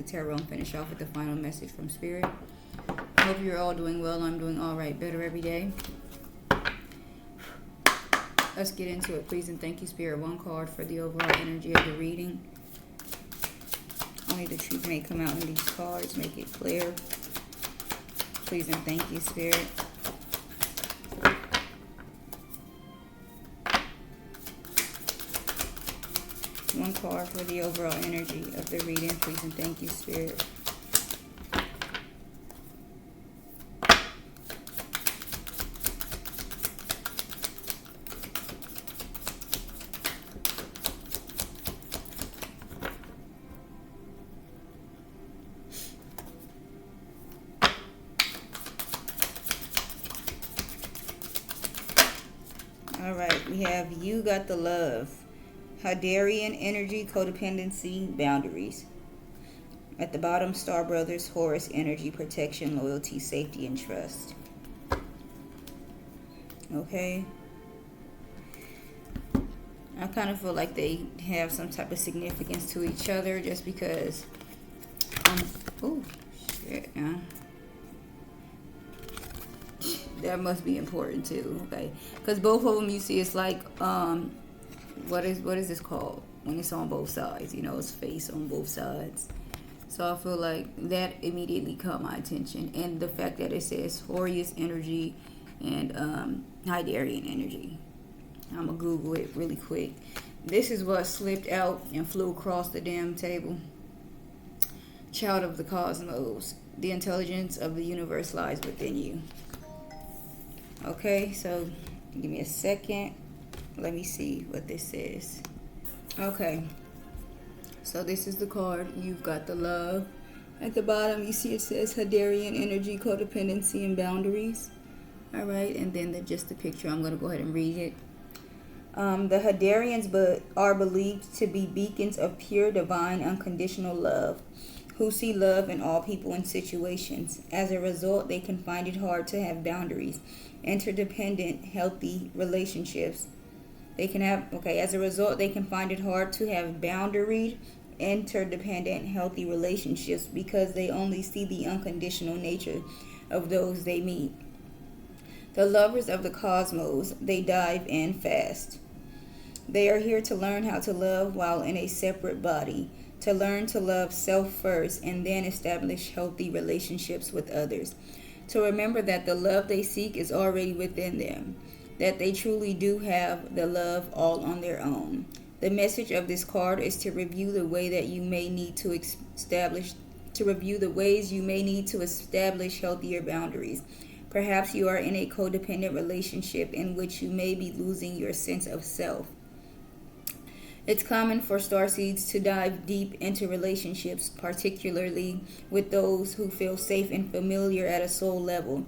the tarot and finish off with the final message from Spirit. I hope you're all doing well. I'm doing all right, better every day. Let's get into it, please, and thank you, Spirit. One card for the overall energy of the reading. Only the truth may come out in these cards. Make it clear. Please and thank you, Spirit. One card for the overall energy of the reading. Please and thank you, Spirit. All right, we have You Got the Love. Hadarian energy, codependency, boundaries. At the bottom, Star Brothers, Horus energy, protection, loyalty, safety, and trust. Okay. I kind of feel like they have some type of significance to each other just because. Oh, shit, yeah. That must be important too, okay? Because both of them, you see, it's like, what is this called? When it's on both sides, you know, it's face on both sides. So I feel like that immediately caught my attention. And the fact that it says Horus energy and Hydarian energy. I'm going to Google it really quick. This is what slipped out and flew across the damn table. Child of the cosmos. The intelligence of the universe lies within you. Okay, so give me a second. Let me see what this says. Okay, so this is the card. You've got the love. At the bottom, you see it says Hadarian energy, codependency, and boundaries. All right, and then just the picture. I'm going to go ahead and read it. The Hadarians are believed to be beacons of pure, divine, unconditional love, who see love in all people and situations. As a result, they can find it hard to have boundaries, interdependent, healthy relationships. As a result, they can find it hard to have boundaried, interdependent, healthy relationships because they only see the unconditional nature of those they meet. The lovers of the cosmos, they dive in fast. They are here to learn how to love while in a separate body, to learn to love self first and then establish healthy relationships with others, to remember that the love they seek is already within them, that they truly do have the love all on their own. The message of this card is to review the way that you may need to establish healthier boundaries. Perhaps you are in a codependent relationship in which you may be losing your sense of self. It's common for starseeds to dive deep into relationships, particularly with those who feel safe and familiar at a soul level.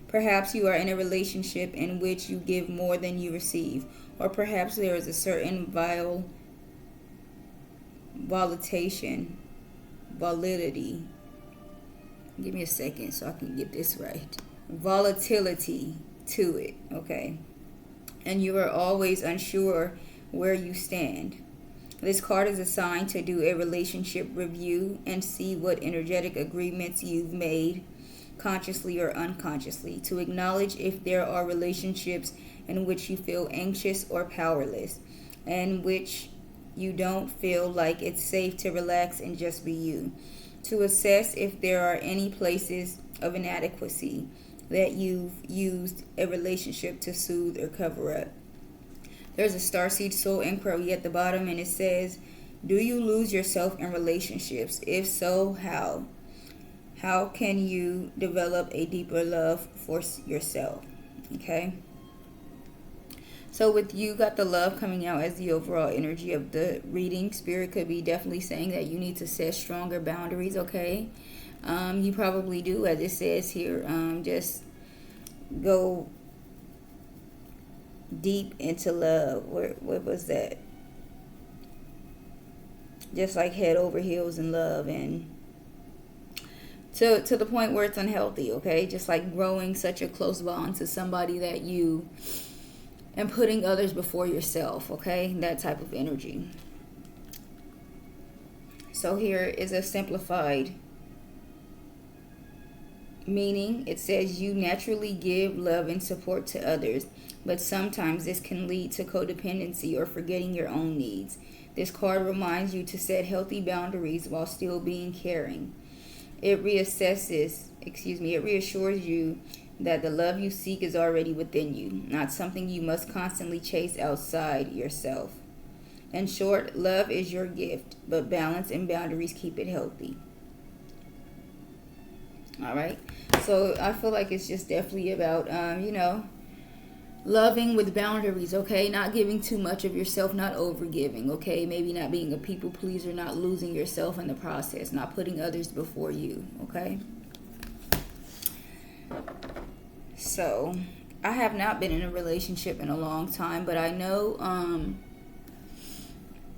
Perhaps you are in a relationship in which you give more than you receive, or perhaps there is a certain validity. Give me a second so I can get this right. Volatility to it, okay? And you are always unsure where you stand. This card is assigned to do a relationship review and see what energetic agreements you've made, consciously or unconsciously, to acknowledge if there are relationships in which you feel anxious or powerless, and which you don't feel like it's safe to relax and just be you, to assess if there are any places of inadequacy that you've used a relationship to soothe or cover up. There's a starseed soul inquiry at the bottom, and it says, do you lose yourself in relationships? If so, how? How can you develop a deeper love for yourself? Okay. So with You Got the Love coming out as the overall energy of the reading, Spirit could be definitely saying that you need to set stronger boundaries, okay? You probably do, as it says here. Just go deep into love. What was that? Just like head over heels in love, and to the point where it's unhealthy, okay? Just like growing such a close bond to somebody that you, and putting others before yourself, okay? That type of energy. So here is a simplified meaning. It says you naturally give love and support to others, but sometimes this can lead to codependency or forgetting your own needs. This card reminds you to set healthy boundaries while still being caring. It reassures you that the love you seek is already within you, not something you must constantly chase outside yourself. In short, love is your gift, but balance and boundaries keep it healthy. All right. So I feel like it's just definitely about, loving with boundaries, okay? Not giving too much of yourself, not over giving, okay? Maybe not being a people pleaser, not losing yourself in the process, not putting others before you, okay? So I have not been in a relationship in a long time, but I know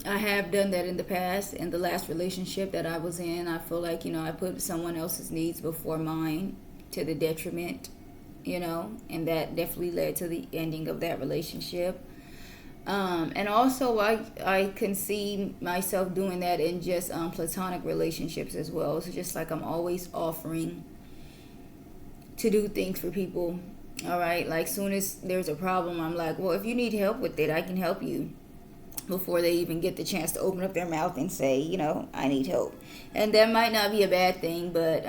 I have done that in the past. In the last relationship that I was in, I feel like, I put someone else's needs before mine to the detriment, and that definitely led to the ending of that relationship. And also, I can see myself doing that in just platonic relationships as well. So just like I'm always offering to do things for people, all right? Like soon as there's a problem, I'm like, well, if you need help with it, I can help you, before they even get the chance to open up their mouth and say, I need help. And that might not be a bad thing, but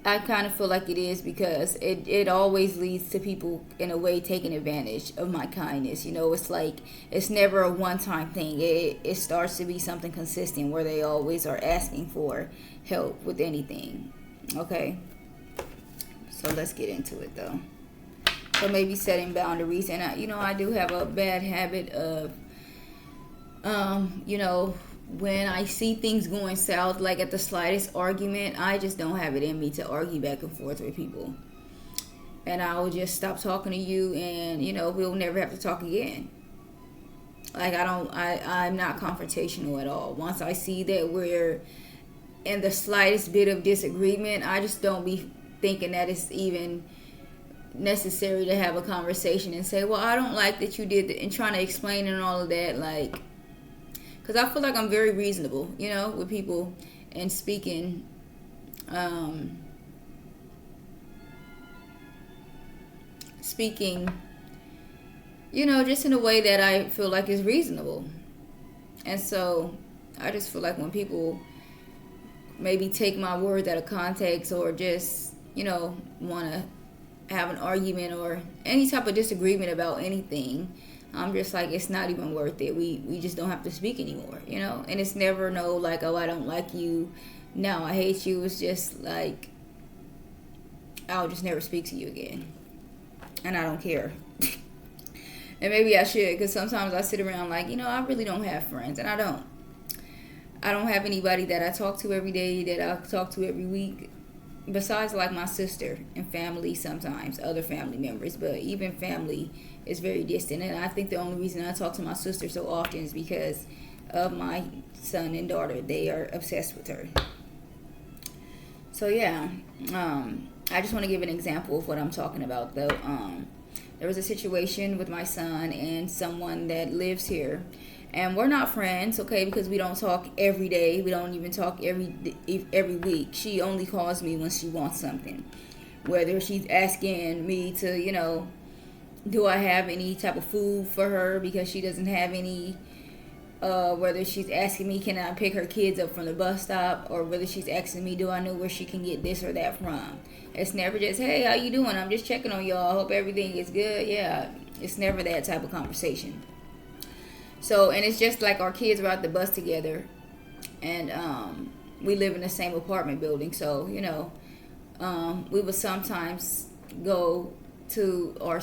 I kind of feel like it is, because it always leads to people in a way taking advantage of my kindness. It's like it's never a one-time thing. It starts to be something consistent where they always are asking for help with anything. Okay, so let's get into it though. So maybe setting boundaries, and I do have a bad habit of when I see things going south, like at the slightest argument, I just don't have it in me to argue back and forth with people. And I will just stop talking to you, and, we'll never have to talk again. Like, I'm not confrontational at all. Once I see that we're in the slightest bit of disagreement, I just don't be thinking that it's even necessary to have a conversation and say, well, I don't like that you did that, and trying to explain and all of that, like, because I feel like I'm very reasonable, with people, and speaking, just in a way that I feel like is reasonable. And so I just feel like when people maybe take my words out of context, or just, want to have an argument or any type of disagreement about anything, I'm just like, it's not even worth it. We just don't have to speak anymore, And it's never like, oh, I don't like you, now I hate you. It's just like, I'll just never speak to you again, and I don't care. And maybe I should, because sometimes I sit around like, I really don't have friends, and I don't have anybody that I talk to every day, that I talk to every week, besides like my sister and family, sometimes other family members. But even family is very distant, and I think the only reason I talk to my sister so often is because of my son and daughter. They are obsessed with her. So yeah, I just want to give an example of what I'm talking about though. There was a situation with my son and someone that lives here, and we're not friends, okay, because we don't talk every day. We don't even talk every week. She only calls me when she wants something, whether she's asking me to, do I have any type of food for her because she doesn't have any, whether she's asking me, can I pick her kids up from the bus stop, or whether she's asking me, do I know where she can get this or that from. It's never just, hey, how you doing? I'm just checking on y'all. Hope everything is good. Yeah, it's never that type of conversation. So, and it's just like our kids are at the bus together, and we live in the same apartment building. So, we would sometimes go to our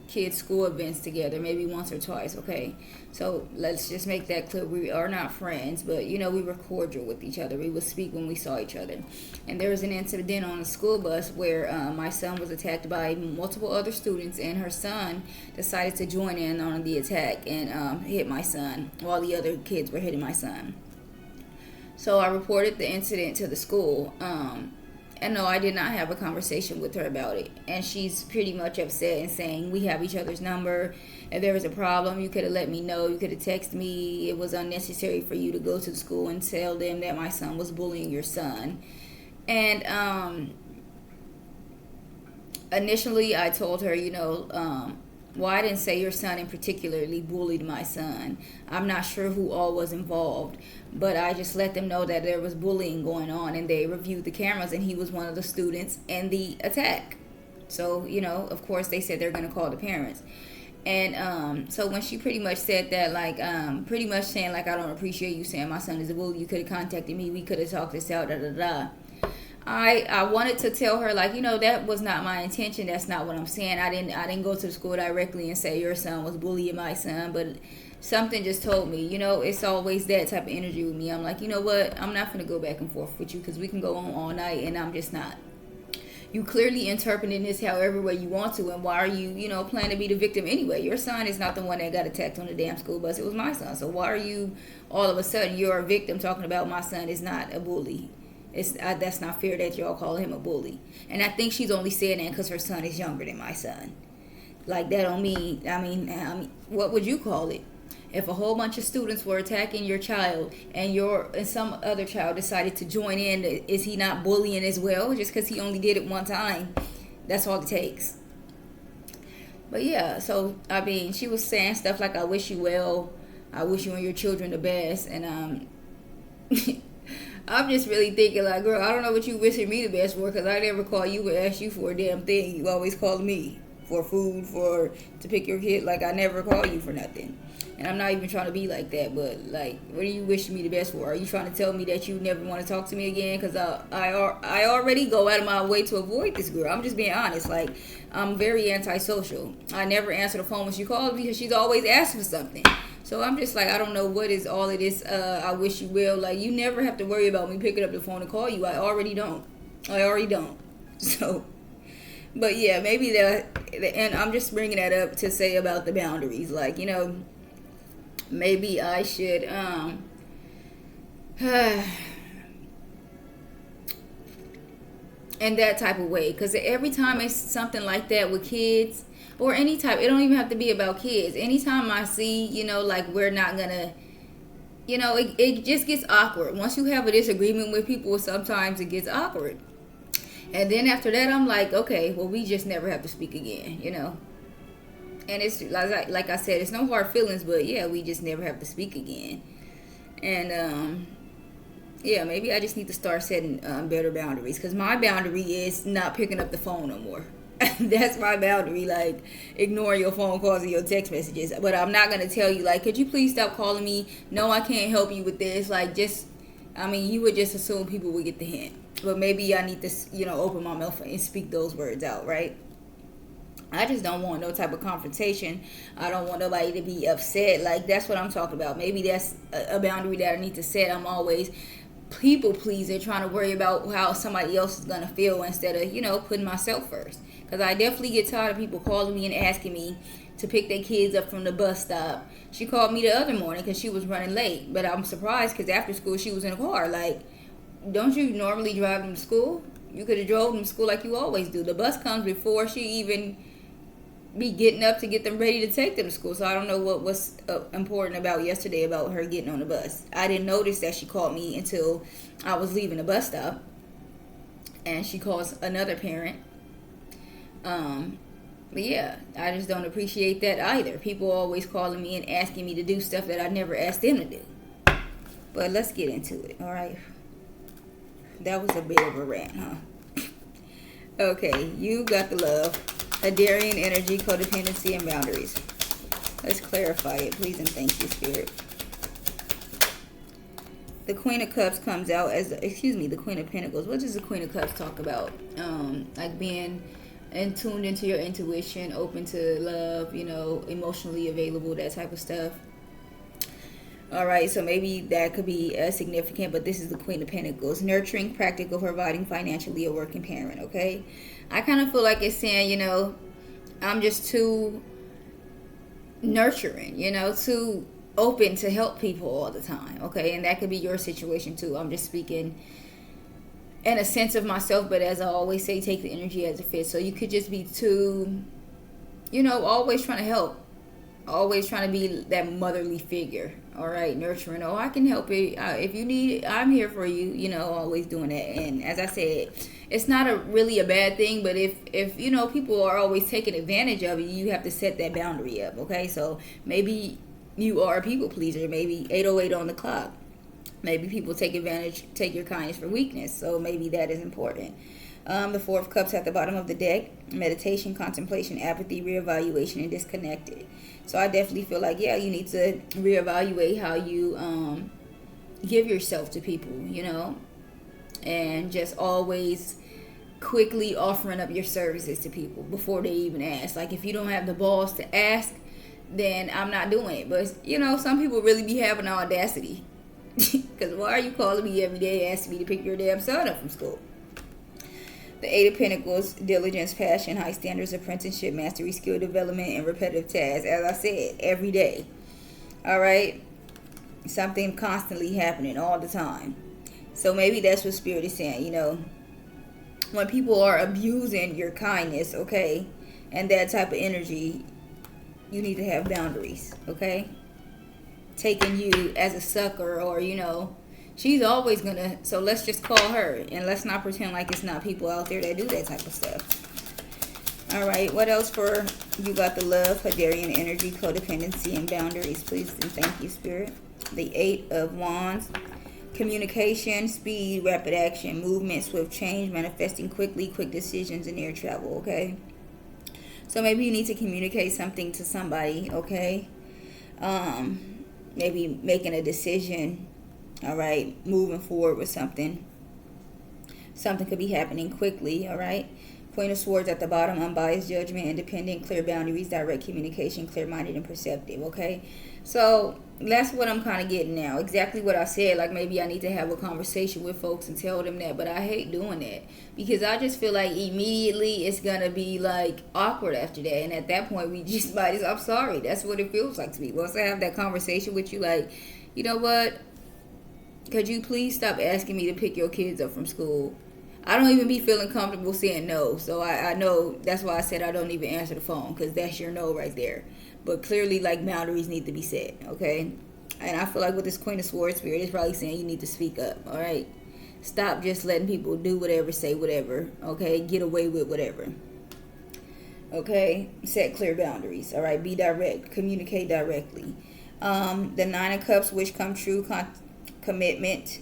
kids' school events together, maybe once or twice, okay? So let's just make that clear. We are not friends, but, we were cordial with each other. We would speak when we saw each other. And there was an incident on a school bus where my son was attacked by multiple other students, and her son decided to join in on the attack and hit my son while the other kids were hitting my son. So I reported the incident to the school, And no, I did not have a conversation with her about it. And she's pretty much upset and saying, we have each other's number. If there was a problem, you could have let me know. You could have texted me. It was unnecessary for you to go to the school and tell them that my son was bullying your son. And initially I told her, well, I didn't say your son in particularly bullied my son. I'm not sure who all was involved, but I just let them know that there was bullying going on, and they reviewed the cameras, and he was one of the students in the attack. So, of course, they said they're going to call the parents. And so when she pretty much said that, like, pretty much saying, like, I don't appreciate you saying my son is a bully. You could have contacted me. We could have talked this out, da-da-da. I wanted to tell her, like, that was not my intention. That's not what I'm saying. I didn't go to the school directly and say your son was bullying my son, but something just told me, it's always that type of energy with me. I'm like, you know what? I'm not going to go back and forth with you because we can go on all night, and I'm just not. You clearly interpreting this however way you want to, and why are you, planning to be the victim anyway? Your son is not the one that got attacked on the damn school bus. It was my son. So why are you all of a sudden you're a victim talking about my son is not a bully? That's not fair that y'all call him a bully. And I think she's only saying that because her son is younger than my son. Like, that don't mean, I mean, what would you call it? If a whole bunch of students were attacking your child and some other child decided to join in, is he not bullying as well? Just because he only did it one time, that's all it takes. But yeah, so I mean, she was saying stuff like, I wish you well, I wish you and your children the best, and I'm just really thinking, like, girl, I don't know what you wishing me the best for, because I never call you and ask you for a damn thing. You always call me for food, to pick your kid. Like, I never call you for nothing. And I'm not even trying to be like that, but, like, what are you wishing me the best for? Are you trying to tell me that you never want to talk to me again? Because I already go out of my way to avoid this girl. I'm just being honest. Like, I'm very antisocial. I never answer the phone when she calls because she's always asking for something. So I'm just like, I don't know what is all of this, I wish you will. Like, you never have to worry about me picking up the phone and call you. I already don't. So, but yeah, maybe and I'm just bringing that up to say about the boundaries. Like, maybe I should, in that type of way. Because every time it's something like that with kids, or any type, it don't even have to be about kids. Anytime I see, like, we're not gonna, it just gets awkward. Once you have a disagreement with people, sometimes it gets awkward. And then after that, I'm like, okay, well, we just never have to speak again, And it's, like I said, it's no hard feelings, but yeah, we just never have to speak again. And, yeah, maybe I just need to start setting better boundaries. Because my boundary is not picking up the phone no more. That's my boundary. Like, ignore your phone calls and your text messages. But I'm not going to tell you, like, could you please stop calling me? No, I can't help you with this. Like, you would just assume people would get the hint. But maybe I need to, open my mouth and speak those words out, right? I just don't want no type of confrontation. I don't want nobody to be upset. Like, that's what I'm talking about. Maybe that's a boundary that I need to set. I'm always people pleaser, trying to worry about how somebody else is going to feel instead of, putting myself first. Because I definitely get tired of people calling me and asking me to pick their kids up from the bus stop. She called me the other morning because she was running late. But I'm surprised because after school she was in a car. Like, don't you normally drive them to school? You could have drove them to school like you always do. The bus comes before she even be getting up to get them ready to take them to school. So I don't know what was important about yesterday about her getting on the bus. I didn't notice that she called me until I was leaving the bus stop. And she calls another parent. But yeah, I just don't appreciate that either. People always calling me and asking me to do stuff that I never asked them to do. But let's get into it, alright? That was a bit of a rant, huh? Okay, you got the love. Adarian energy, codependency, and boundaries. Let's clarify it, please, and thank you, Spirit. The Queen of Cups comes out as, the Queen of Pentacles. What does the Queen of Cups talk about? Like being tuned into your intuition, open to love, emotionally available, that type of stuff. All right, so maybe that could be significant, but this is the Queen of Pentacles. Nurturing, practical, providing financially, a working parent, okay? I kind of feel like it's saying, I'm just too nurturing, too open to help people all the time, okay? And that could be your situation too. I'm just speaking and a sense of myself, but as I always say, take the energy as it fits. So you could just be too, always trying to help, always trying to be that motherly figure. All right, nurturing. Oh, I can help it. If you need it, I'm here for you. Always doing that. And as I said, it's not really a bad thing. But if people are always taking advantage of you, you have to set that boundary up. Okay, so maybe you are a people pleaser. Maybe 8:08 on the clock. Maybe people take your kindness for weakness. So maybe that is important. The Four of Cups at the bottom of the deck. Meditation, contemplation, apathy, reevaluation, and disconnected. So I definitely feel like, yeah, you need to reevaluate how you give yourself to people, and just always quickly offering up your services to people before they even ask. Like, if you don't have the balls to ask, then I'm not doing it. But, some people really be having the audacity. Because why are you calling me every day asking me to pick your damn son up from school? The Eight of Pentacles, diligence, passion, high standards, apprenticeship, mastery, skill development, and repetitive tasks. As I said, every day. All right? Something constantly happening all the time. So maybe that's what Spirit is saying, when people are abusing your kindness, okay, and that type of energy, you need to have boundaries, okay? Taking you as a sucker, or, she's always gonna, so let's just call her, and let's not pretend like it's not people out there that do that type of stuff. All right, what else for you? Got the Love, Hadarian energy, codependency, and boundaries, please, and thank you, Spirit. The Eight of Wands, communication, speed, rapid action, movement, swift change, manifesting quickly, quick decisions, and air travel, okay? So maybe you need to communicate something to somebody, okay? Maybe making a decision, all right, moving forward with something. Something could be happening quickly, all right? Queen of Swords at the bottom, unbiased judgment, independent, clear boundaries, direct communication, clear-minded, and perceptive, okay? So that's what I'm kind of getting now. Exactly what I said. Like, maybe I need to have a conversation with folks and tell them that. But I hate doing that, because I just feel like immediately it's going to be, like, awkward after that. And at that point, we just might as well, I'm sorry. That's what it feels like to me. Once I have that conversation with you, like, you know what? Could you please stop asking me to pick your kids up from school? I don't even be feeling comfortable saying no. So I know that's why I said I don't even answer the phone, because that's your no right there. But clearly, like, boundaries need to be set, okay? And I feel like with this Queen of Swords Spirit, it's probably saying you need to speak up, all right? Stop just letting people do whatever, say whatever, okay? Get away with whatever, okay? Set clear boundaries, all right? Be direct. Communicate directly. The Nine of Cups, wish come true, commitment.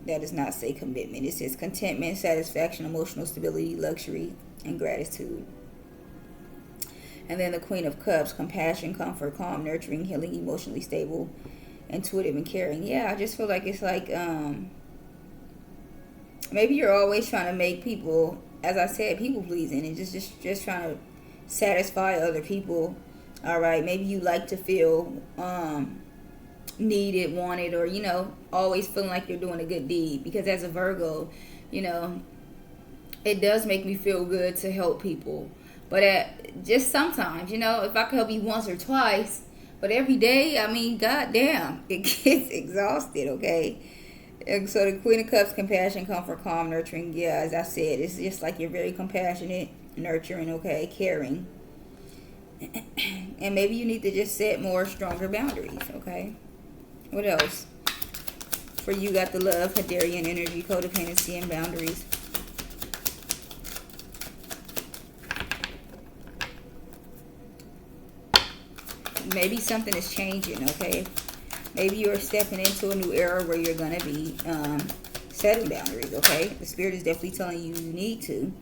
That does not say commitment. It says contentment, satisfaction, emotional stability, luxury, and gratitude. And then the Queen of Cups, compassion, comfort, calm, nurturing, healing, emotionally stable, intuitive, and caring. Yeah, I just feel like it's like, maybe you're always trying to make people, as I said, people pleasing, and just trying to satisfy other people. All right, maybe you like to feel needed, wanted, or, always feeling like you're doing a good deed. Because as a Virgo, it does make me feel good to help people. But just sometimes, if I could help you once or twice, but every day, I mean, goddamn, it gets exhausted, okay? And so the Queen of Cups, compassion, comfort, calm, nurturing. Yeah, as I said, it's just like you're very compassionate, nurturing, okay, caring. And maybe you need to just set more stronger boundaries, okay? What else? For you, got the Love, Hadarian energy, codependency, and boundaries. Maybe something is changing, okay? Maybe you're stepping into a new era where you're going to be setting boundaries, okay? The Spirit is definitely telling you you need to.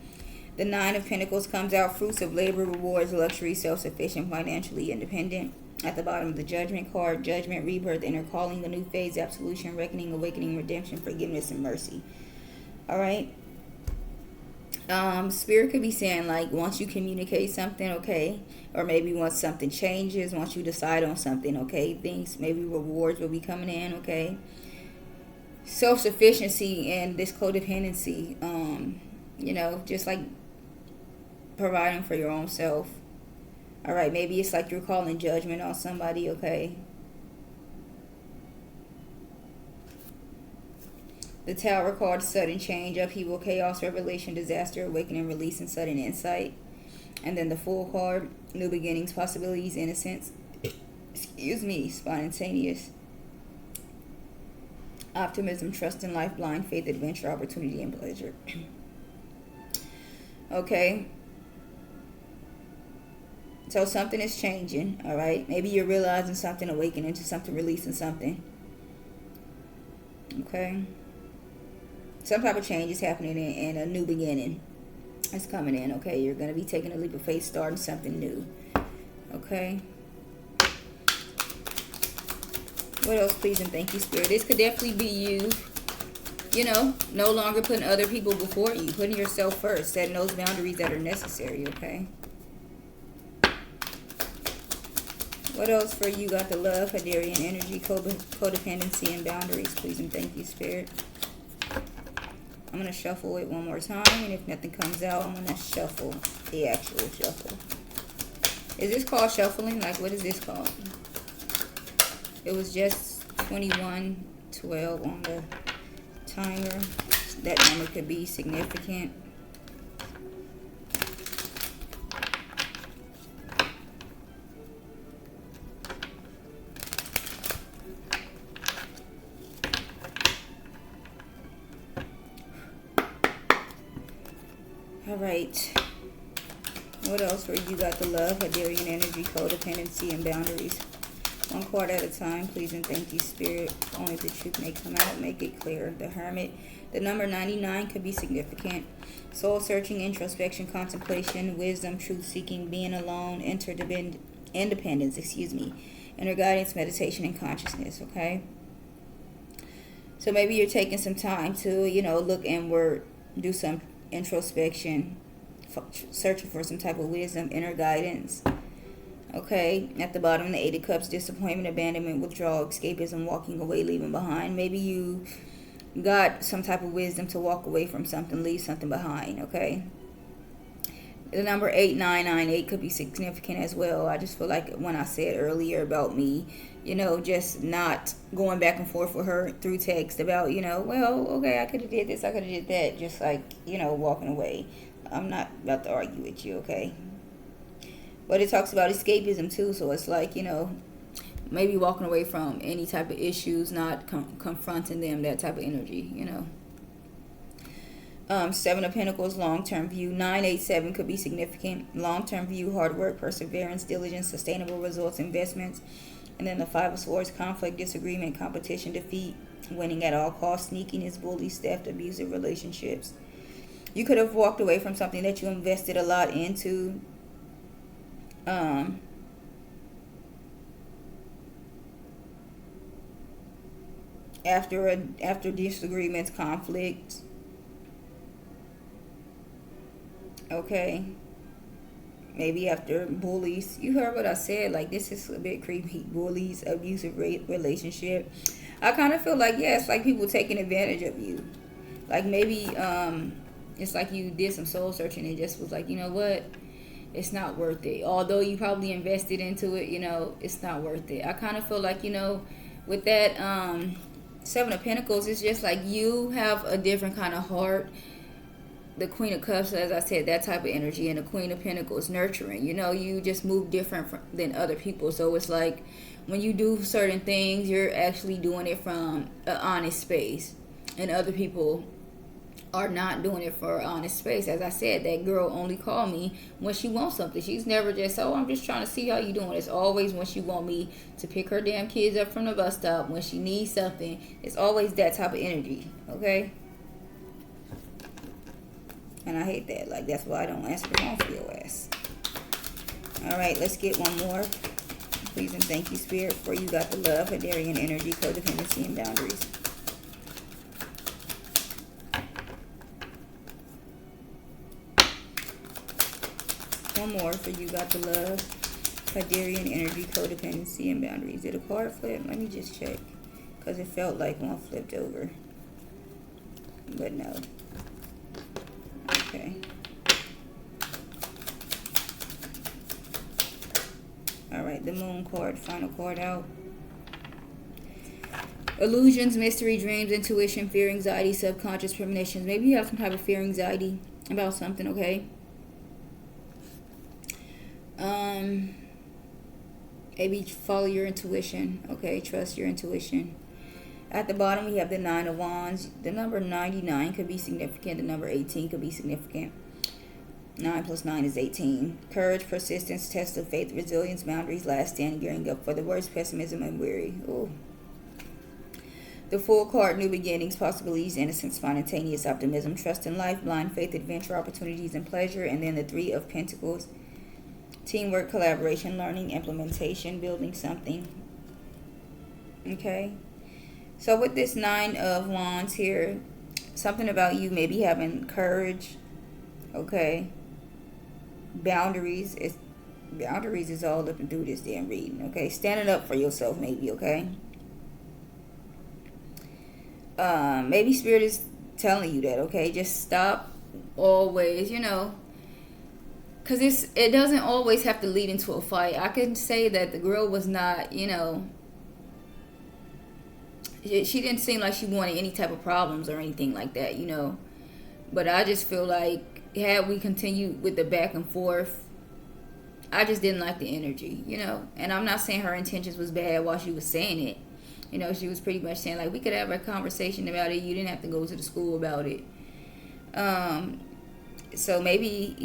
The Nine of Pentacles comes out, fruits of labor, rewards, luxury, self-sufficient, financially independent. At the bottom of the Judgment card, judgment, rebirth, inner calling, a new phase, absolution, reckoning, awakening, redemption, forgiveness, and mercy. All right? Spirit could be saying, like, once you communicate something, okay, or maybe once something changes, once you decide on something, okay, things, maybe rewards will be coming in, okay. Self-sufficiency and this codependency, just like providing for your own self. All right, maybe it's like you're calling judgment on somebody, okay. The Tower card, sudden change, upheaval, chaos, revelation, disaster, awakening, release, and sudden insight. And then the Fool card, new beginnings, possibilities, innocence, excuse me, spontaneous, optimism, trust in life, blind faith, adventure, opportunity, and pleasure. Okay. So something is changing, all right? Maybe you're realizing something, awakening to something, releasing something. Okay. Some type of change is happening and a new beginning is coming in, okay? You're going to be taking a leap of faith, starting something new, okay? What else, please and thank you, Spirit? This could definitely be you, you know, no longer putting other people before you, putting yourself first, setting those boundaries that are necessary, okay? What else for you? Got the love, Hadarian energy, codependency, and boundaries, please and thank you, Spirit. I'm going to shuffle it one more time, and if nothing comes out, I'm going to shuffle the actual shuffle. Is this called shuffling? Like, what is this called? It was just 2112 on the timer. That number could be significant. All right. What else for you? Got the love, Hadarian energy, codependency, and boundaries. One card at a time, please and thank you, Spirit. Only the truth may come out. Make it clear. The Hermit. The number 99 could be significant. Soul searching, introspection, contemplation, wisdom, truth seeking, being alone, independence, excuse me, inner guidance, meditation, and consciousness. Okay. So maybe you're taking some time to, you know, look inward, do some introspection, searching for some type of wisdom, inner guidance. Okay, at the bottom, the 8 of Cups, disappointment, abandonment, withdrawal, escapism, walking away, leaving behind. Maybe you got some type of wisdom to walk away from something, leave something behind, okay? The number 8998 could be significant as well. I just feel like when I said earlier about me, you know, just not going back and forth with her through text about, you know, well, okay, I could have did this, I could have did that, just like, you know, walking away. I'm not about to argue with you, okay? But it talks about escapism too, so it's like, you know, maybe walking away from any type of issues, not confronting them, that type of energy, you know. 7 of Pentacles, long-term view. 987 could be significant. Long-term view, hard work, perseverance, diligence, sustainable results, investments. And then the 5 of Swords, conflict, disagreement, competition, defeat, winning at all costs, sneakiness, bullies, theft, abusive relationships. You could have walked away from something that you invested a lot into. After disagreements, conflicts. Okay. Maybe after bullies. You heard what I said. Like, this is a bit creepy. Bullies, abusive relationship. I kind of feel like, yeah, it's like people taking advantage of you. Like, maybe it's like you did some soul searching and just was like, you know what? It's not worth it. Although you probably invested into it, you know, it's not worth it. I kind of feel like, you know, with that 7 of Pentacles, it's just like you have a different kind of heart. The Queen of Cups, as I said, that type of energy, and the Queen of Pentacles, nurturing. You know, you just move different than other people. So it's like when you do certain things, you're actually doing it from an honest space, and other people are not doing it for an honest space. As I said, that girl only called me when she wants something. She's never just, oh, I'm just trying to see how you doing. It's always when she want me to pick her damn kids up from the bus stop, when she needs something. It's always that type of energy, okay? And I hate that. Like, that's why I don't answer the phone for your ass. All right, let's get one more. Please and thank you, Spirit, for you got the love, Hadarian energy, codependency, and boundaries. One more for you got the love, Hadarian energy, codependency, and boundaries. Did a card flip? Let me just check. Because it felt like one flipped over. But no. Okay. All right, the Moon card, final card out. Illusions, mystery, dreams, intuition, fear, anxiety, subconscious premonitions. Maybe you have some type of fear, anxiety about something, okay? Maybe follow your intuition, okay? Trust your intuition. At the bottom, we have the 9 of Wands. The number 99 could be significant. The number 18 could be significant. 9 plus 9 is 18. Courage, persistence, test of faith, resilience, boundaries, last stand, gearing up for the worst, pessimism, and weary. Ooh. The Fool card, new beginnings, possibilities, innocence, spontaneous optimism, trust in life, blind faith, adventure, opportunities, and pleasure. And then the 3 of Pentacles, teamwork, collaboration, learning, implementation, building something. Okay? So with this 9 of Wands here, something about you maybe having courage, okay? Boundaries is all up and through this damn reading, okay? Standing up for yourself maybe, okay? Maybe Spirit is telling you that, okay? Just stop always, because it doesn't always have to lead into a fight. I can say that the girl was not, she didn't seem like she wanted any type of problems or anything like that, But I just feel like had we continued with the back and forth, I just didn't like the energy, And I'm not saying her intentions was bad while she was saying it. She was pretty much saying, like, we could have a conversation about it. You didn't have to go to the school about it. So maybe,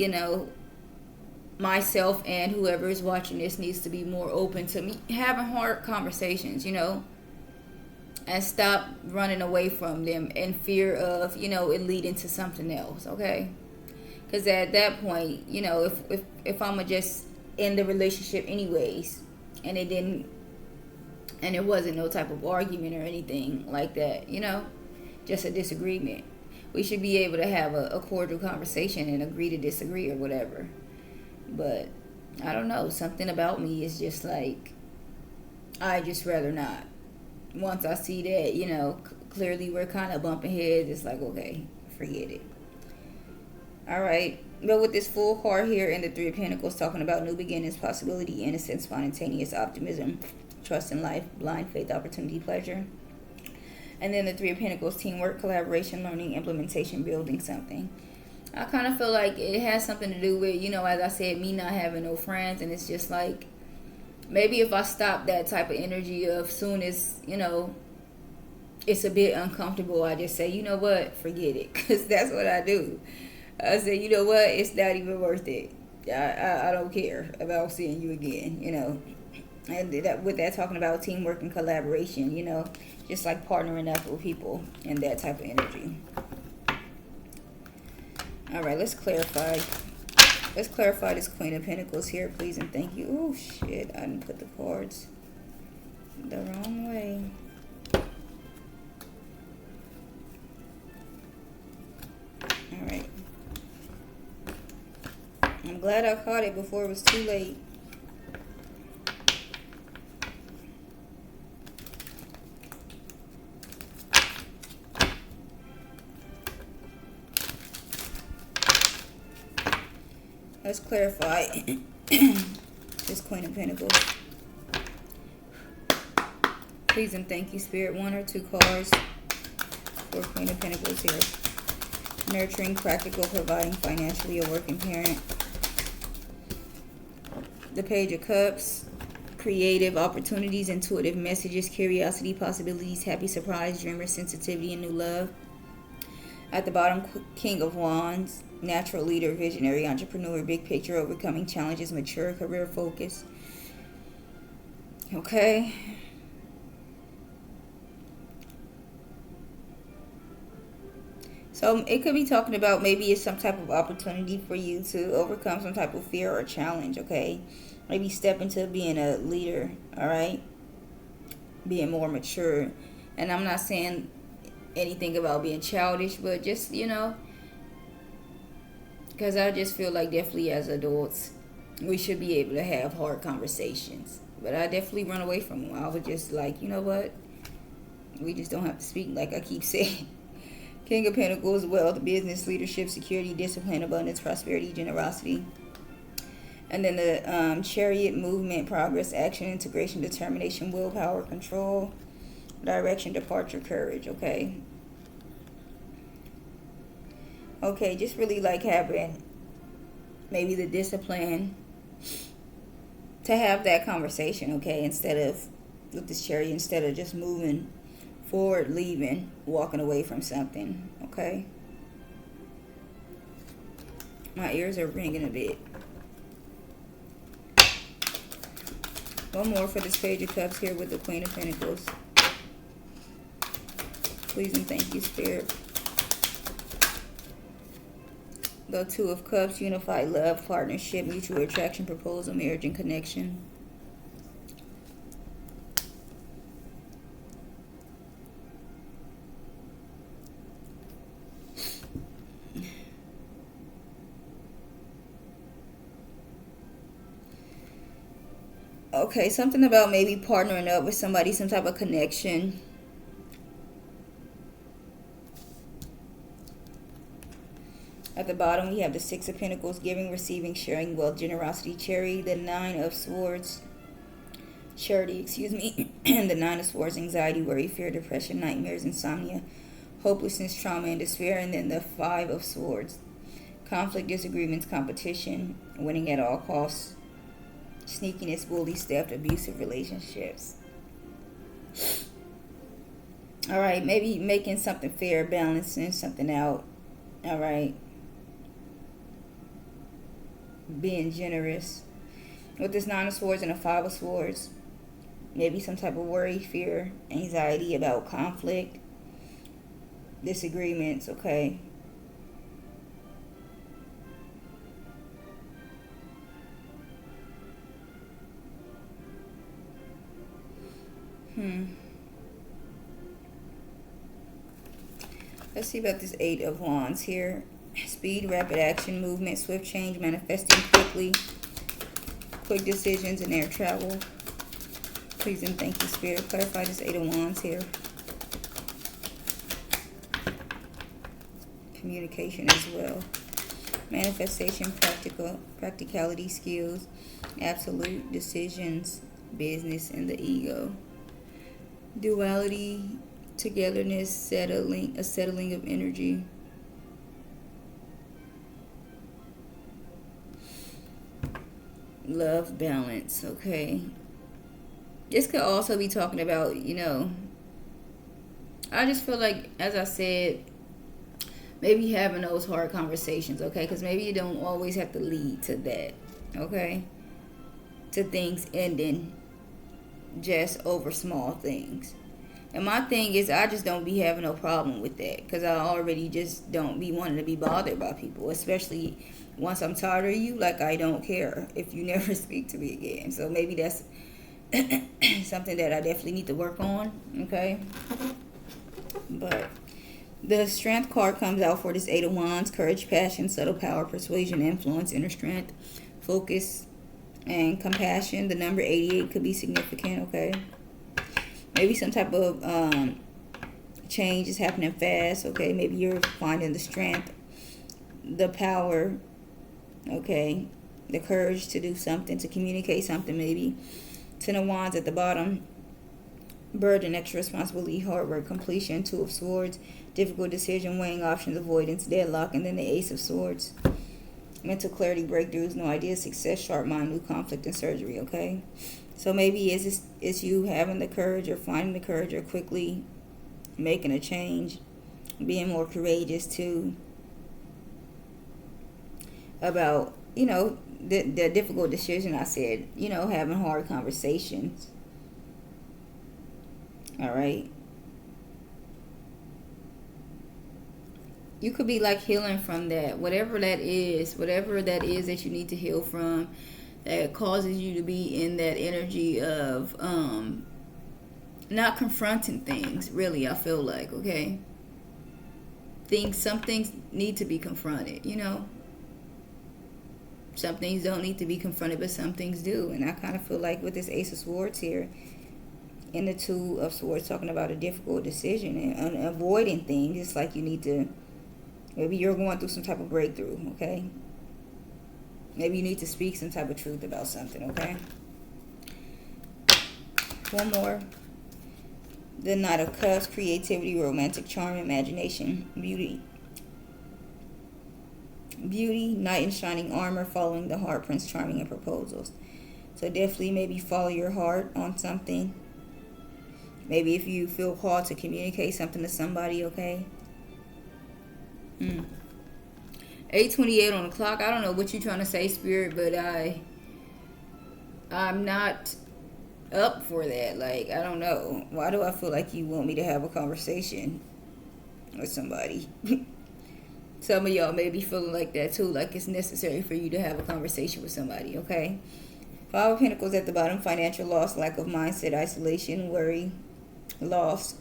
myself and whoever is watching this needs to be more open to me having hard conversations, and stop running away from them in fear of, it leading to something else, okay? Because at that point, if I'm just in the relationship anyways, and it wasn't no type of argument or anything like that, just a disagreement, we should be able to have a cordial conversation and agree to disagree or whatever. But I don't know, something about me is just like, I just rather not. Once I see that, clearly we're kind of bumping heads, it's like, okay, forget it. All right. But with this Fool card here and the 3 of Pentacles talking about new beginnings, possibility, innocence, spontaneous optimism, trust in life, blind faith, opportunity, pleasure. And then the 3 of Pentacles, teamwork, collaboration, learning, implementation, building something. I kind of feel like it has something to do with, as I said, me not having no friends. And it's just like, maybe if I stop that type of energy of soon as, it's a bit uncomfortable, I just say, you know what, forget it. Because that's what I do. I say, you know what, it's not even worth it. I don't care about seeing you again, And with that talking about teamwork and collaboration, just like partnering up with people and that type of energy. All right, let's clarify. Let's clarify this Queen of Pentacles here, please and thank you. Oh, shit, I didn't put the cards the wrong way. All right. I'm glad I caught it before it was too late. Let's clarify this Queen of Pentacles. Please and thank you, Spirit. 1 or 2 cards for Queen of Pentacles here. Nurturing, practical, providing financially, a working parent. The Page of Cups. Creative opportunities, intuitive messages, curiosity, possibilities, happy surprise, dreamer, sensitivity, and new love. At the bottom, King of Wands. Natural leader, visionary, entrepreneur, big picture, overcoming challenges, mature, career focus. Okay. So it could be talking about maybe it's some type of opportunity for you to overcome some type of fear or challenge, okay? Maybe step into being a leader, all right? Being more mature. And I'm not saying anything about being childish, but just, because I just feel like definitely as adults, we should be able to have hard conversations. But I definitely run away from them. I was just like, you know what? We just don't have to speak like I keep saying. King of Pentacles, wealth, business, leadership, security, discipline, abundance, prosperity, generosity. And then the Chariot, movement, progress, action, integration, determination, willpower, control. direction, departure, courage, okay? Okay, just really like having maybe the discipline to have that conversation, okay? Instead of, with this Chariot, instead of just moving forward, leaving, walking away from something, okay? My ears are ringing a bit. One more for this Page of Cups here with the Queen of Pentacles. Please and thank you, Spirit. The Two of Cups, unified love, partnership, mutual attraction, proposal, marriage, and connection. Okay, something about maybe partnering up with somebody, some type of connection. At the bottom, we have the Six of Pentacles, giving, receiving, sharing, wealth, generosity, charity. The Nine of Swords, charity, excuse me. And the Nine of Swords, anxiety, worry, fear, depression, nightmares, insomnia, hopelessness, trauma, and despair. And then the Five of Swords, conflict, disagreements, competition, winning at all costs, sneakiness, bully, theft, abusive relationships. All right, maybe making something fair, balancing something out. All right. Being generous. With this Nine of Swords and a Five of Swords, maybe some type of worry, fear, anxiety about conflict, disagreements, okay? Let's see about this Eight of Wands here. Speed, rapid action, movement, swift change, manifesting quickly, quick decisions, and air travel. Please and thank you, Spirit. Clarify this Eight of Wands here. Communication as well. Manifestation, practicality, skills, absolute decisions, business, and the ego. Duality, togetherness, a settling of energy. Love, balance, okay? This could also be talking about, I just feel like, as I said, maybe having those hard conversations, okay? Because maybe you don't always have to lead to that, okay? To things ending just over small things. And my thing is, I just don't be having no problem with that, because I already just don't be wanting to be bothered by people, especially once I'm tired of you. Like, I don't care if you never speak to me again. So maybe that's something that I definitely need to work on, okay? But the Strength card comes out for this Eight of Wands. Courage, passion, subtle power, persuasion, influence, inner strength, focus, and compassion. The number 88 could be significant, okay? Maybe some type of change is happening fast, okay? Maybe you're finding the strength, the power, okay? The courage to do something, to communicate something, maybe. Ten of Wands at the bottom. Burden, extra responsibility, hard work, completion. Two of Swords, difficult decision, weighing options, avoidance, deadlock. And then the Ace of Swords. Mental clarity, breakthroughs, no ideas, success, sharp mind, new conflict, and surgery, okay? So maybe it's you having the courage, or finding the courage, or quickly making a change, being more courageous too about, the difficult decision I said, having hard conversations. All right. You could be like healing from that, whatever that is that you need to heal from, that causes you to be in that energy of not confronting things, really. I feel like, okay, some things need to be confronted, some things don't need to be confronted, but some things do. And I kind of feel like with this Ace of Swords here and the Two of Swords, talking about a difficult decision and avoiding things, it's like you need to, maybe you're going through some type of breakthrough, okay? Maybe you need to speak some type of truth about something, okay? One more. The Knight of Cups, creativity, romantic charm, imagination, beauty. Beauty, knight in shining armor, following the heart, Prince Charming, and proposals. So definitely maybe follow your heart on something. Maybe if you feel called to communicate something to somebody, okay? 8:28 on the clock. I don't know what you're trying to say, Spirit, but I'm not up for that. Like, I don't know. Why do I feel like you want me to have a conversation with somebody? Some of y'all may be feeling like that too, like it's necessary for you to have a conversation with somebody, okay? Five of Pentacles at the bottom, financial loss, lack of mindset, isolation, worry, loss,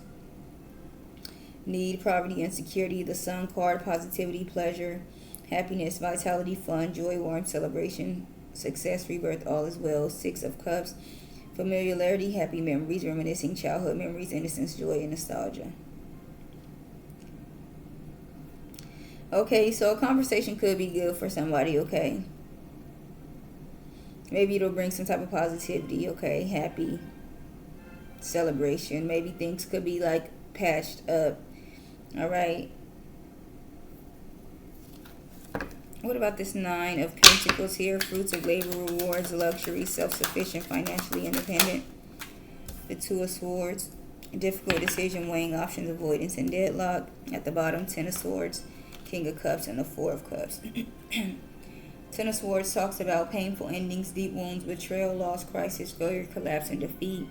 need, poverty, insecurity. The Sun card, positivity, pleasure, happiness, vitality, fun, joy, warmth, celebration, success, rebirth, all is well. Six of Cups, familiarity, happy memories, reminiscing childhood memories, innocence, joy, and nostalgia. Okay, so a conversation could be good for somebody, okay? Maybe it'll bring some type of positivity, okay? Happy, celebration. Maybe things could be like patched up, all right? What about this Nine of Pentacles here? Fruits of labor, rewards, luxury, self-sufficient, financially independent. The Two of Swords, difficult decision, weighing options, avoidance, and deadlock. At the bottom, Ten of Swords, King of Cups, and the Four of Cups. Ten of Swords talks about painful endings, deep wounds, betrayal, loss, crisis, failure, collapse, and defeat.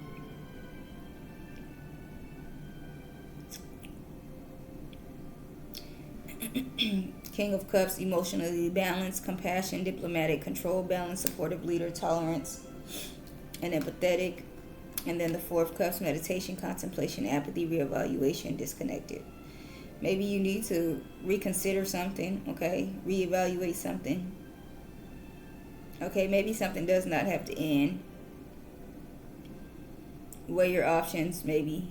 King of Cups, emotionally balanced, compassion, diplomatic, control, balance, supportive leader, tolerance, and empathetic. And then the Four of Cups, meditation, contemplation, apathy, reevaluation, disconnected. Maybe you need to reconsider something, okay? Reevaluate something. Okay, maybe something does not have to end. Weigh your options, maybe.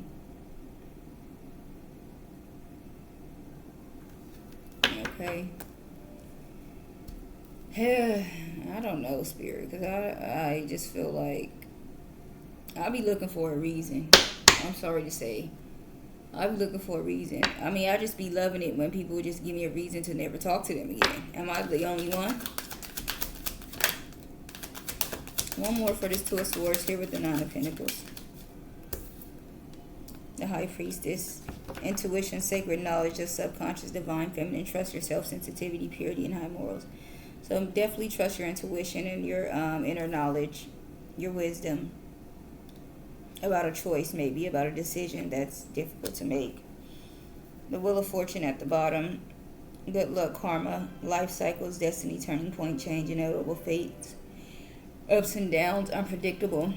Okay. I don't know, Spirit, because I just feel like I'll be looking for a reason. I'm sorry to say. I'll be looking for a reason. I mean, I just be loving it when people just give me a reason to never talk to them again. Am I the only one? One more for this Two of Swords here with the Nine of Pentacles. The High Priestess. Intuition, sacred knowledge, the subconscious, divine, feminine. Trust yourself, sensitivity, purity, and high morals. So definitely trust your intuition and your inner knowledge, your wisdom about a choice, maybe about a decision that's difficult to make. The Wheel of Fortune at the bottom. Good luck, karma, life cycles, destiny, turning point, change, inevitable fates, ups and downs, unpredictable.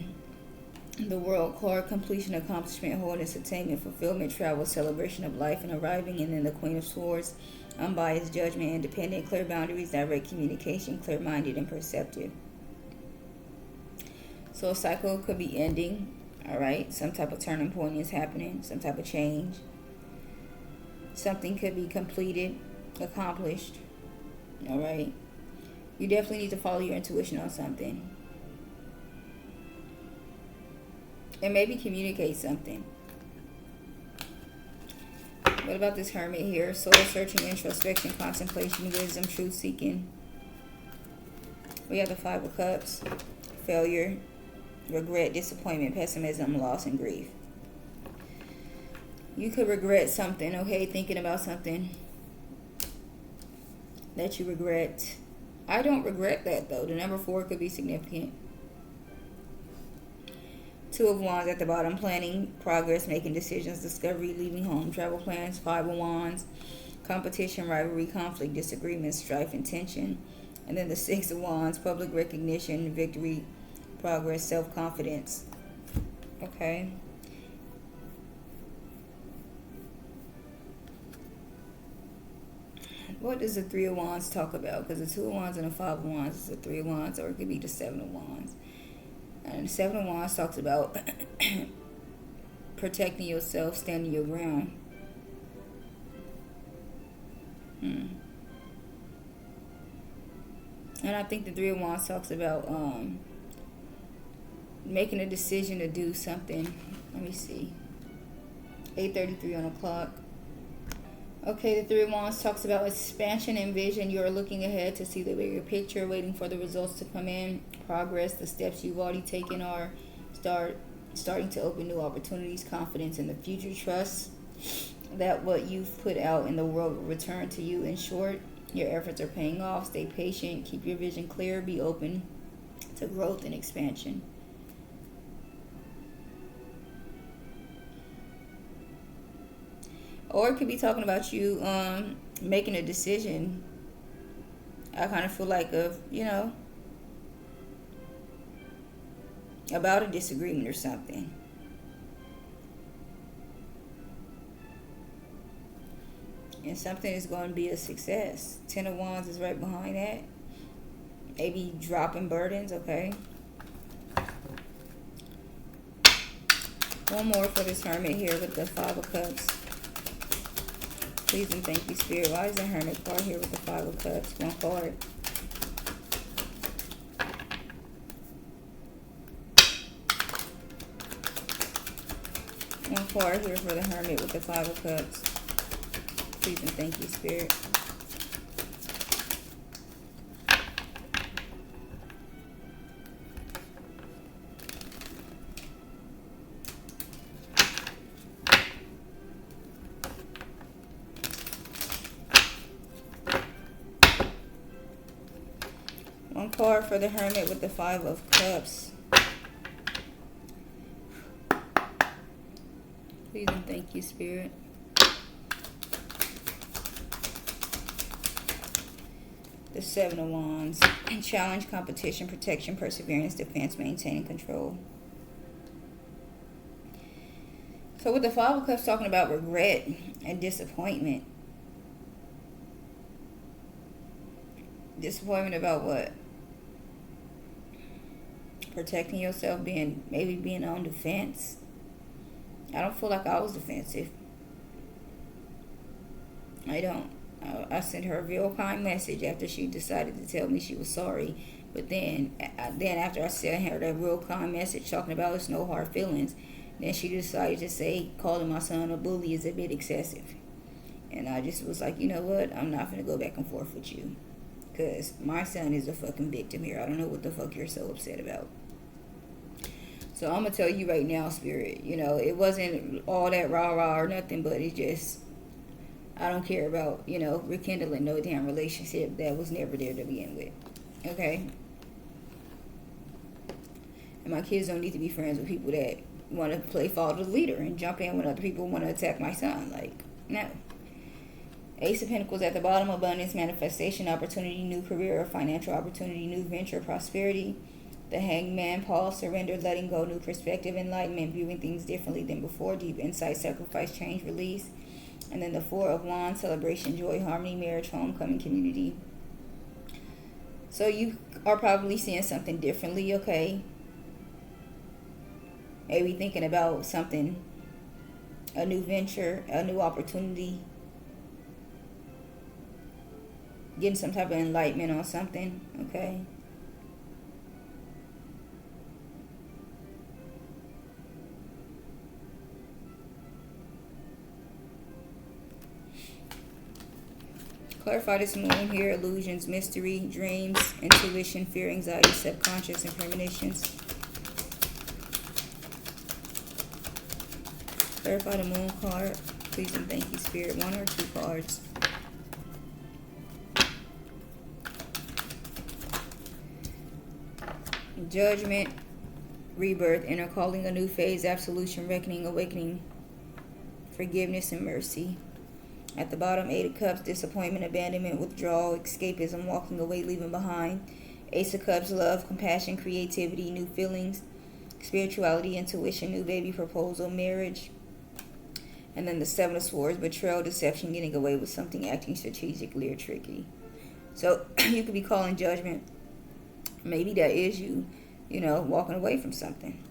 The World card, completion, accomplishment, wholeness, attainment, fulfillment, travel, celebration of life, and arriving. And then the Queen of Swords, unbiased, judgment, independent, clear boundaries, direct communication, clear-minded, and perceptive. So a cycle could be ending, all right? Some type of turning point is happening, some type of change. Something could be completed, accomplished, all right? You definitely need to follow your intuition on something. And maybe communicate something. What about this Hermit here? Soul searching, introspection, contemplation, wisdom, truth seeking. We have the Five of Cups. Failure, regret, disappointment, pessimism, loss, and grief. You could regret something, okay? Thinking about something that you regret. I don't regret that, though. The number 4 could be significant. Two of Wands at the bottom, planning, progress, making decisions, discovery, leaving home, travel plans. Five of Wands, competition, rivalry, conflict, disagreement, strife, and tension. And then the Six of Wands, public recognition, victory, progress, self-confidence. Okay. What does the Three of Wands talk about? Because the Two of Wands and the Five of Wands is the Three of Wands, or it could be the Seven of Wands. And the Seven of Wands talks about protecting yourself, standing your ground. And I think the Three of Wands talks about making a decision to do something. Let me see. 8:33 on the clock. Okay, the Three of Wands talks about expansion and vision. You're looking ahead to see the bigger picture, waiting for the results to come in. Progress, the steps you've already taken are starting to open new opportunities. Confidence in the future. Trust that what you've put out in the world will return to you. In short, your efforts are paying off. Stay patient. Keep your vision clear. Be open to growth and expansion. Or it could be talking about you making a decision. I kind of feel like about a disagreement or something. And something is going to be a success. Ten of Wands is right behind that. Maybe dropping burdens, okay? One more for this Hermit here with the Five of Cups. Please and thank you, Spirit. Why is the Hermit card here with the Five of Cups? One card. One card here for the Hermit with the Five of Cups. Please and thank you, Spirit. One card for the Hermit with the Five of Cups. Please and thank you, Spirit. The Seven of Wands. Challenge, competition, protection, perseverance, defense, maintaining control. So with the Five of Cups talking about regret and disappointment. Disappointment about what? Protecting yourself, maybe being on defense. I don't feel like I was defensive. I don't. I sent her a real kind message after she decided to tell me she was sorry. But then after I sent her that real kind message talking about it's no hard feelings, then she decided to say calling my son a bully is a bit excessive. And I just was like, you know what? I'm not going to go back and forth with you. Because my son is a fucking victim here. I don't know what the fuck you're so upset about. So I'm going to tell you right now, Spirit, it wasn't all that rah-rah or nothing, but it just, I don't care about, rekindling no damn relationship that was never there to begin with. Okay? And my kids don't need to be friends with people that want to play father leader and jump in when other people want to attack my son. Like, no. Ace of Pentacles at the bottom, abundance, manifestation, opportunity, new career or financial opportunity, new venture, prosperity. The Hangman, pause, surrender, letting go, new perspective, enlightenment, viewing things differently than before, deep insight, sacrifice, change, release. And then the Four of Wands, celebration, joy, harmony, marriage, homecoming, community. So you are probably seeing something differently, okay? Maybe thinking about something, a new venture, a new opportunity. Getting some type of enlightenment on something, okay? Clarify this moon here. Illusions, mystery, dreams, intuition, fear, anxiety, subconscious, and premonitions. Clarify the moon card. Please and thank you, Spirit. One or two cards. Judgment, rebirth, inner calling, a new phase, absolution, reckoning, awakening, forgiveness, and mercy. At the bottom, Eight of Cups, disappointment, abandonment, withdrawal, escapism, walking away, leaving behind. Ace of Cups, love, compassion, creativity, new feelings, spirituality, intuition, new baby, proposal, marriage. And then the Seven of Swords, betrayal, deception, getting away with something, acting strategically or tricky. So you could be calling judgment. Maybe that is you, walking away from something.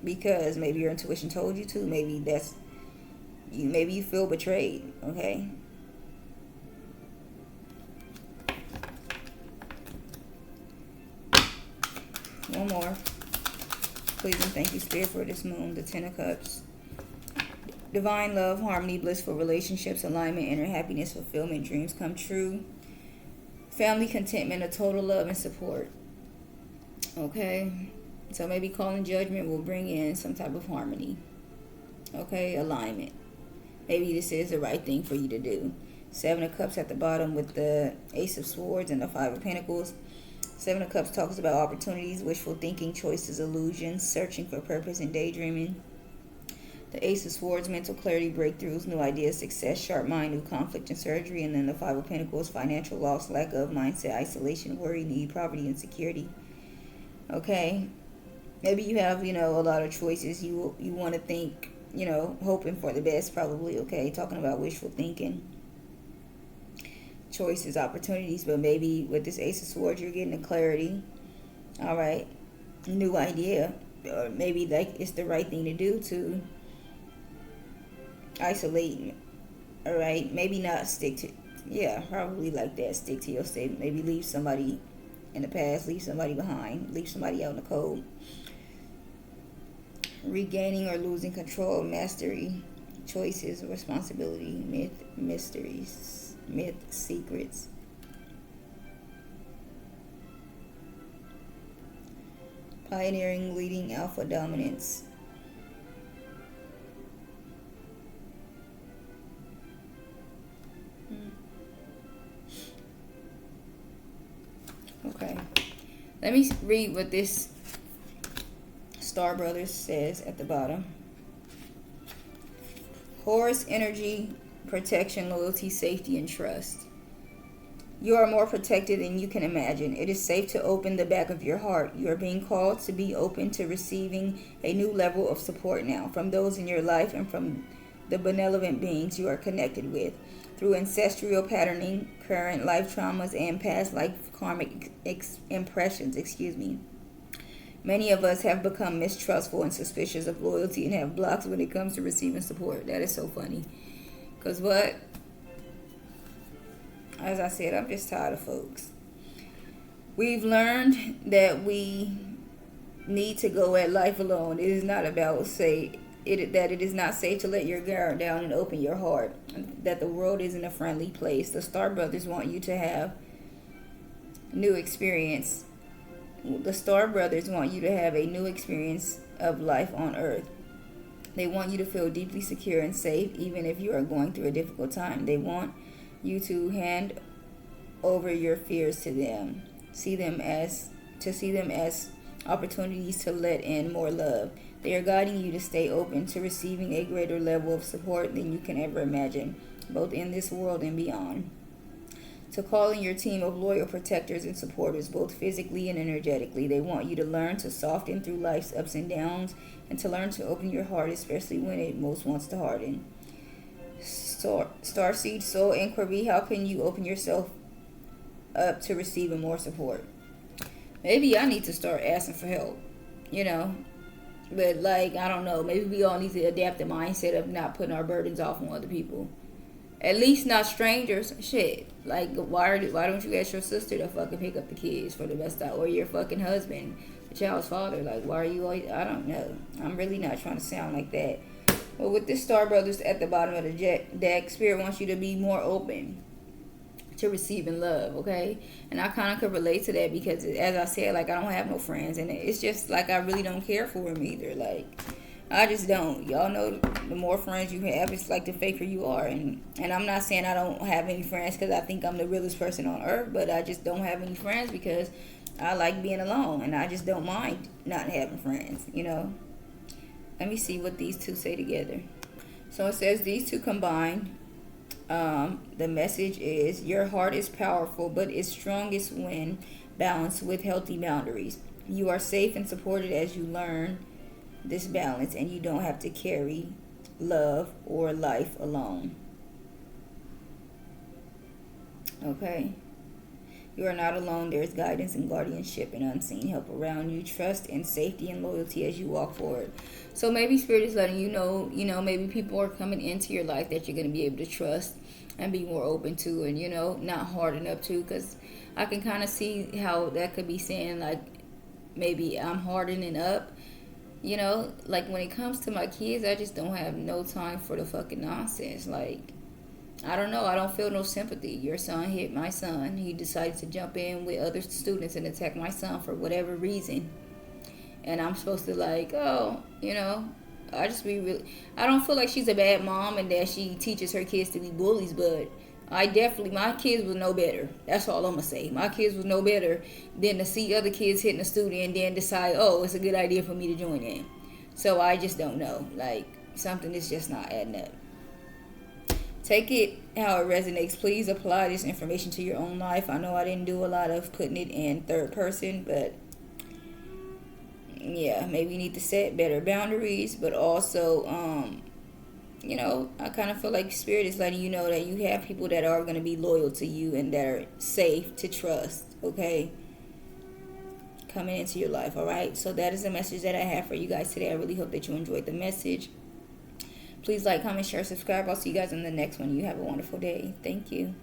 Because maybe your intuition told you to. Maybe that's you. Maybe you feel betrayed. Okay. One more. Please and thank you, Spirit, for this moon. The Ten of Cups. Divine love, harmony, blissful relationships, alignment, inner happiness, fulfillment, dreams come true. Family contentment, a total love and support. Okay? So maybe calling judgment will bring in some type of harmony. Okay? Alignment. Maybe this is the right thing for you to do. Seven of Cups at the bottom with the Ace of Swords and the Five of Pentacles. Seven of Cups talks about opportunities, wishful thinking, choices, illusions, searching for purpose, and daydreaming. The Ace of Swords, mental clarity, breakthroughs, new ideas, success, sharp mind, new conflict, and surgery. And then the Five of Pentacles, financial loss, lack of, mindset, isolation, worry, need, poverty, insecurity. Okay? Maybe you have, a lot of choices. You want to think, hoping for the best probably, okay? Talking about wishful thinking. Choices, opportunities, but maybe with this Ace of Swords you're getting a clarity. All right, new idea, or maybe like it's the right thing to do to isolate. All right, maybe not stick to, probably like that. Stick to your statement. Maybe leave somebody in the past, leave somebody behind, leave somebody out in the cold. Regaining or losing control, mastery, choices, responsibility, myth, mysteries. Myth, secrets. Pioneering, leading, alpha dominance. Okay. Let me read what this Star Brothers says at the bottom. Horus energy, protection, loyalty, safety, and trust. You are more protected than you can imagine. It is safe to open the back of your heart. You are being called to be open to receiving a new level of support now from those in your life and from the benevolent beings you are connected with. Through ancestral patterning, current life traumas, and past life karmic impressions, many of us have become mistrustful and suspicious of loyalty and have blocks when it comes to receiving support. That is so funny. Because what? As I said, I'm just tired of folks. We've learned that we need to go at life alone. It is not about that it is not safe to let your guard down and open your heart. That the world isn't a friendly place. The Star Brothers want you to have new experience. The Star Brothers want you to have a new experience of life on Earth. They want you to feel deeply secure and safe, even if you are going through a difficult time. They want you to hand over your fears to them. See them as opportunities to let in more love. They are guiding you to stay open to receiving a greater level of support than you can ever imagine, both in this world and beyond. To call in your team of loyal protectors and supporters, both physically and energetically. They want you to learn to soften through life's ups and downs, and to learn to open your heart, especially when it most wants to harden. Starseed Soul Inquiry, how can you open yourself up to receiving more support? Maybe I need to start asking for help, But I don't know, maybe we all need to adapt the mindset of not putting our burdens off on other people. At least not strangers. Shit. Why don't you ask your sister to fucking pick up the kids for the best out, or your fucking husband, the child's father? Why are you always, I don't know. I'm really not trying to sound like that. But with this Star Brothers at the bottom of the deck, Spirit wants you to be more open to receiving love, okay? And I kind of could relate to that because, as I said, I don't have no friends, and it's just I really don't care for them either. I just don't. Y'all know the more friends you have, it's the faker you are. And I'm not saying I don't have any friends because I think I'm the realest person on earth, but I just don't have any friends because I like being alone, and I just don't mind not having friends, Let me see what these two say together. So it says these two combined. The message is your heart is powerful, but it's strongest when balanced with healthy boundaries. You are safe and supported as you learn this balance, and you don't have to carry love or life alone. Okay? You are not alone. There's guidance and guardianship and unseen help around you. Trust and safety and loyalty as you walk forward. So maybe Spirit is letting you know, maybe people are coming into your life that you're going to be able to trust and be more open to, and, not harden up to, because I can kind of see how that could be saying, maybe I'm hardening up You know, like when it comes to my kids, I just don't have no time for the fucking nonsense. Like, I don't know. I don't feel no sympathy. Your son hit my son. He decided to jump in with other students and attack my son for whatever reason. And I'm supposed to, like, oh, you know, I just be really. I don't feel like she's a bad mom and that she teaches her kids to be bullies, but I definitely, my kids would know better. That's all I'm gonna say. My kids would know better than to see other kids hitting a student and then decide, oh, it's a good idea for me to join in. So I just don't know. Like, something is just not adding up. Take it how it resonates. Please apply this information to your own life. I know I didn't do a lot of putting it in third person, but yeah, maybe you need to set better boundaries, but also, you know, I kind of feel like Spirit is letting you know that you have people that are going to be loyal to you and that are safe to trust, okay? Coming into your life, all right? So that is the message that I have for you guys today. I really hope that you enjoyed the message. Please like, comment, share, subscribe. I'll see you guys in the next one. You have a wonderful day. Thank you.